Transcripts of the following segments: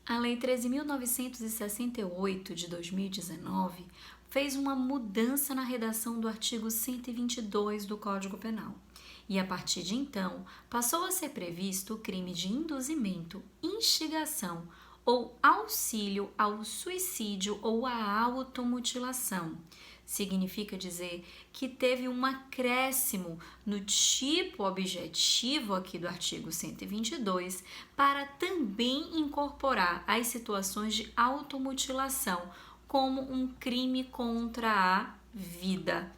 A Lei 13.968 de 2019 fez uma mudança na redação do artigo 122 do Código Penal. E a partir de então, passou a ser previsto o crime de induzimento, instigação ou auxílio ao suicídio ou à automutilação. Significa dizer que teve um acréscimo no tipo objetivo aqui do artigo 122 para também incorporar as situações de automutilação como um crime contra a vida.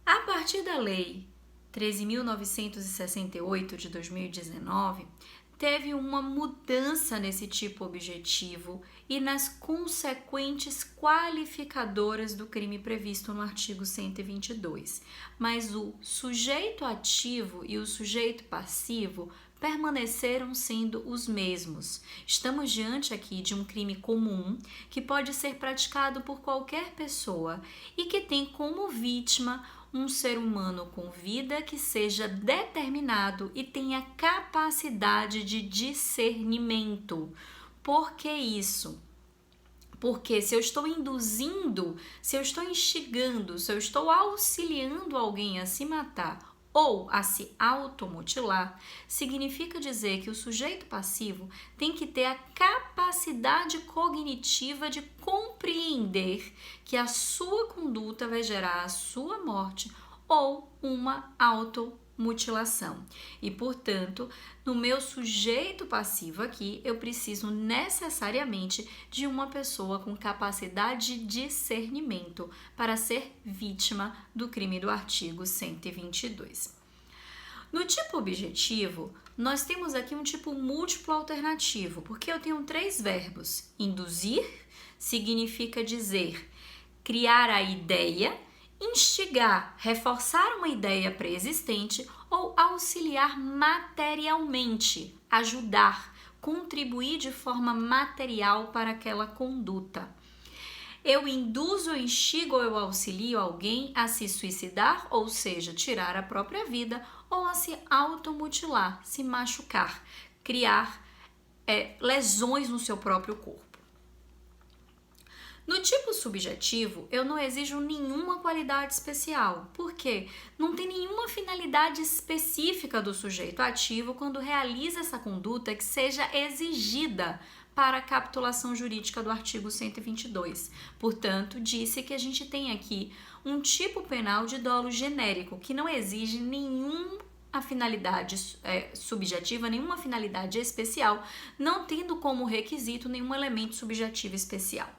A partir da Lei 13.968 de 2019, teve uma mudança nesse tipo objetivo e nas consequentes qualificadoras do crime previsto no artigo 122. Mas o sujeito ativo e o sujeito passivo permaneceram sendo os mesmos. Estamos diante aqui de um crime comum que pode ser praticado por qualquer pessoa e que tem como vítima um ser humano com vida que seja determinado e tenha capacidade de discernimento. Por que isso? Porque se eu estou induzindo, se eu estou instigando, se eu estou auxiliando alguém a se matar ou a se automutilar, significa dizer que o sujeito passivo tem que ter a capacidade cognitiva de compreender que a sua conduta vai gerar a sua morte ou uma automutilação. E, portanto, no meu sujeito passivo aqui, eu preciso necessariamente de uma pessoa com capacidade de discernimento para ser vítima do crime do artigo 122. No tipo objetivo, nós temos aqui um tipo múltiplo alternativo, porque eu tenho 3 verbos. Induzir significa dizer, criar a ideia, instigar, reforçar uma ideia pré-existente ou auxiliar materialmente, ajudar, contribuir de forma material para aquela conduta. Eu induzo, instigo ou eu auxilio alguém a se suicidar, ou seja, tirar a própria vida, ou a se automutilar, se machucar, criar lesões no seu próprio corpo. No tipo subjetivo, eu não exijo nenhuma qualidade especial, porque não tem nenhuma finalidade específica do sujeito ativo quando realiza essa conduta que seja exigida para a capitulação jurídica do artigo 122. Portanto, disse que a gente tem aqui um tipo penal de dolo genérico, que não exige nenhuma finalidade subjetiva, nenhuma finalidade especial, não tendo como requisito nenhum elemento subjetivo especial.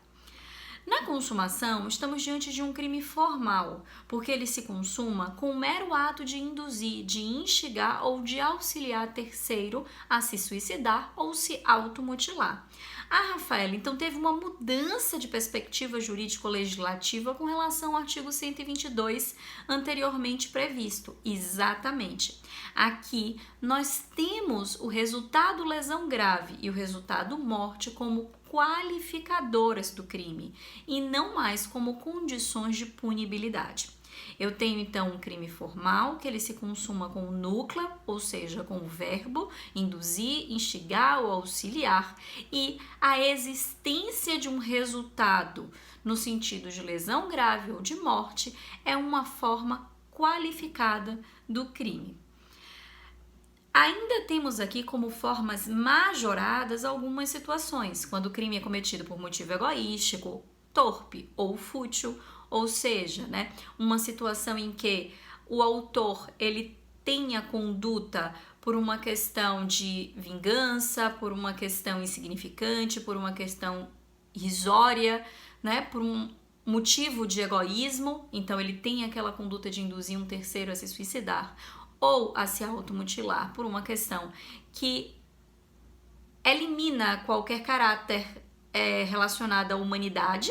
Na consumação, estamos diante de um crime formal, porque ele se consuma com o mero ato de induzir, de instigar ou de auxiliar terceiro a se suicidar ou se automutilar. A Rafaela, então, teve uma mudança de perspectiva jurídico-legislativa com relação ao artigo 122 anteriormente previsto. Exatamente. Aqui, nós temos o resultado lesão grave e o resultado morte como qualificadoras do crime e não mais como condições de punibilidade. Eu tenho então um crime formal que ele se consuma com o núcleo, ou seja, com o verbo induzir, instigar ou auxiliar, e a existência de um resultado no sentido de lesão grave ou de morte é uma forma qualificada do crime. Ainda temos aqui como formas majoradas algumas situações, quando o crime é cometido por motivo egoístico, torpe ou fútil, ou seja, uma situação em que o autor ele tem a conduta por uma questão de vingança, por uma questão insignificante, por uma questão irrisória, por um motivo de egoísmo, então ele tem aquela conduta de induzir um terceiro a se suicidar ou a se automutilar por uma questão que elimina qualquer caráter relacionado à humanidade.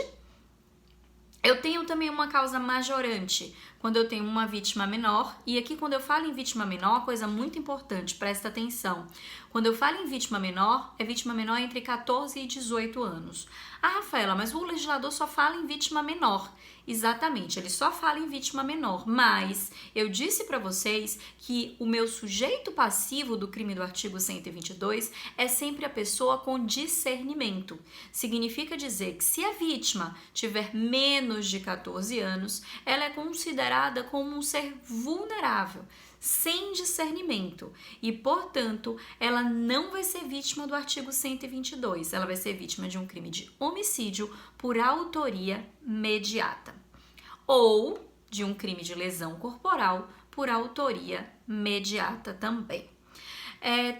Eu tenho também uma causa majorante, quando eu tenho uma vítima menor, e aqui quando eu falo em vítima menor, coisa muito importante, presta atenção. Quando eu falo em vítima menor, é vítima menor entre 14 e 18 anos. Ah, Rafaela, mas o legislador só fala em vítima menor. Exatamente, ele só fala em vítima menor, mas eu disse para vocês que o meu sujeito passivo do crime do artigo 122 é sempre a pessoa com discernimento. Significa dizer que se a vítima tiver menos de 14 anos, ela é considerada como um ser vulnerável, sem discernimento e, portanto, ela não vai ser vítima do artigo 122, ela vai ser vítima de um crime de homicídio por autoria mediata ou de um crime de lesão corporal por autoria mediata também.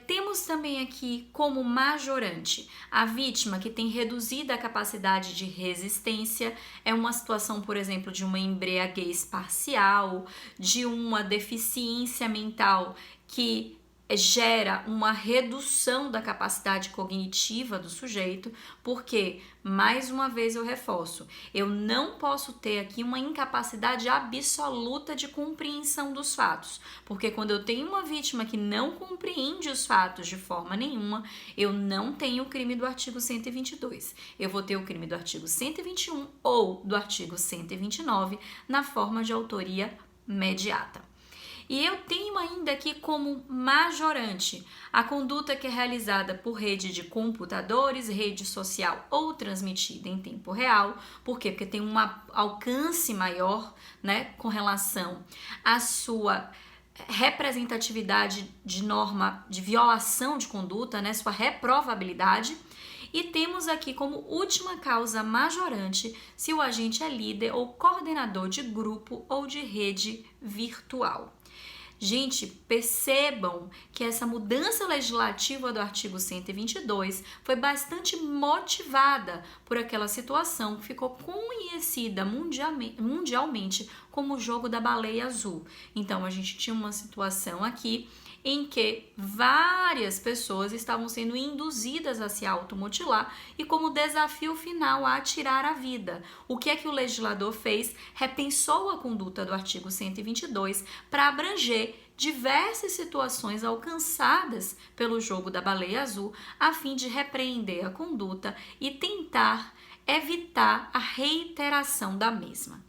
Temos também aqui como majorante a vítima que tem reduzida a capacidade de resistência, é uma situação, por exemplo, de uma embriaguez parcial, de uma deficiência mental que gera uma redução da capacidade cognitiva do sujeito, porque, mais uma vez eu reforço, eu não posso ter aqui uma incapacidade absoluta de compreensão dos fatos, porque quando eu tenho uma vítima que não compreende os fatos de forma nenhuma, eu não tenho o crime do artigo 122. Eu vou ter o crime do artigo 121 ou do artigo 129 na forma de autoria mediata. E eu tenho ainda aqui como majorante a conduta que é realizada por rede de computadores, rede social ou transmitida em tempo real. Por quê? Porque tem um alcance maior, né, com relação à sua representatividade de norma de violação de conduta, né, sua reprovabilidade. E temos aqui como última causa majorante se o agente é líder ou coordenador de grupo ou de rede virtual. Gente, percebam que essa mudança legislativa do artigo 122 foi bastante motivada por aquela situação que ficou conhecida mundialmente como o jogo da baleia azul. Então, a gente tinha uma situação aqui em que várias pessoas estavam sendo induzidas a se automutilar e como desafio final a tirar a vida. O que é que o legislador fez? Repensou a conduta do artigo 122 para abranger diversas situações alcançadas pelo jogo da baleia azul, a fim de repreender a conduta e tentar evitar a reiteração da mesma.